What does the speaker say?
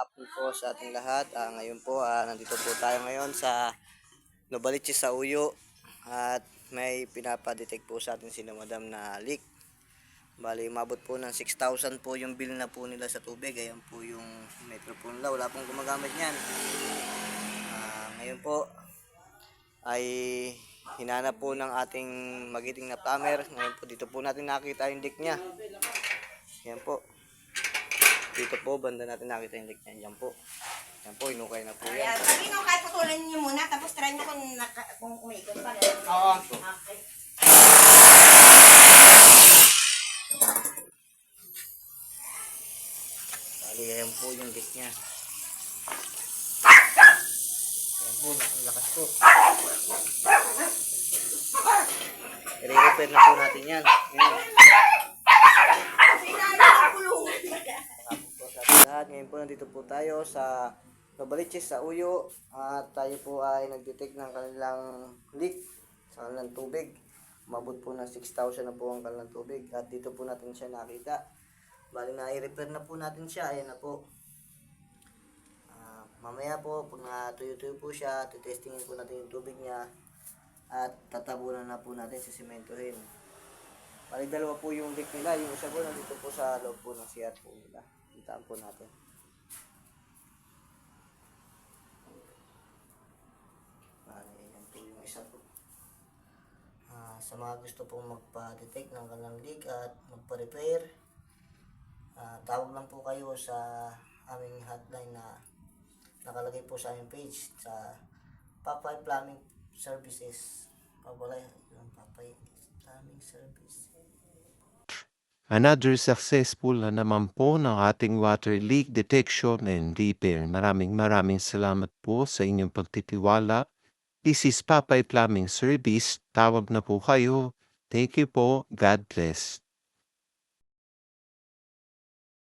hapon po sa ating lahat. Ngayon po, nandito po tayo ngayon sa Novaliches sa Uyo at may pinapadetect po sa atin sila madam na leak. Bali, umabot po ng 6,000 po yung bill na po nila sa tubig. Ayan po yung metro po nila. Wala pong gumagamit niyan. Ngayon po ay hinanap po ng ating magiting na plumber. Ngayon po dito po natin nakita yung leak niya. Ayan po. Dito po, banda natin nakita yung leak niya. Yan po. Yan po, inukay na po yan. Sabi nyo, kahit patuloy niyo muna, tapos try nyo kung umikot pa rin. Oo. Okay. Bali, yan po yung leak niya. Yan po, ang lakas po. I-repair na po natin yan. Yan. Lahat. Ngayon po nandito po tayo sa Novaliches sa Uyo at tayo po ay nag-detect ng kanilang leak sa kanilang tubig. Umabot po ng 6,000 na po ang kanilang tubig at dito po natin siya nakita. Bali na i-repair na po natin siya. Ayan na po. Mamaya po pag natuyo-tuyo po siya, titestingin po natin yung tubig niya at tatabunan na po natin sa simentohin. Bali dalawa po yung leak nila. Yung isa po nandito po sa loob po ng CR po nila. Itaan po natin. Yan po yung isa po. Sa mga gusto pong magpa-detect ng kanilang leak at magpa-repair, tawag lang po kayo sa aming hotline na nakalagay po sa aming page sa Papay Plumbing Services. Papalay yung Papay Plumbing Services. Another successful na naman po ng ating water leak detection and repair. Maraming salamat po sa inyong pagtitiwala. This is Papay Plumbing Service. Tawag na po kayo. Thank you po. God bless.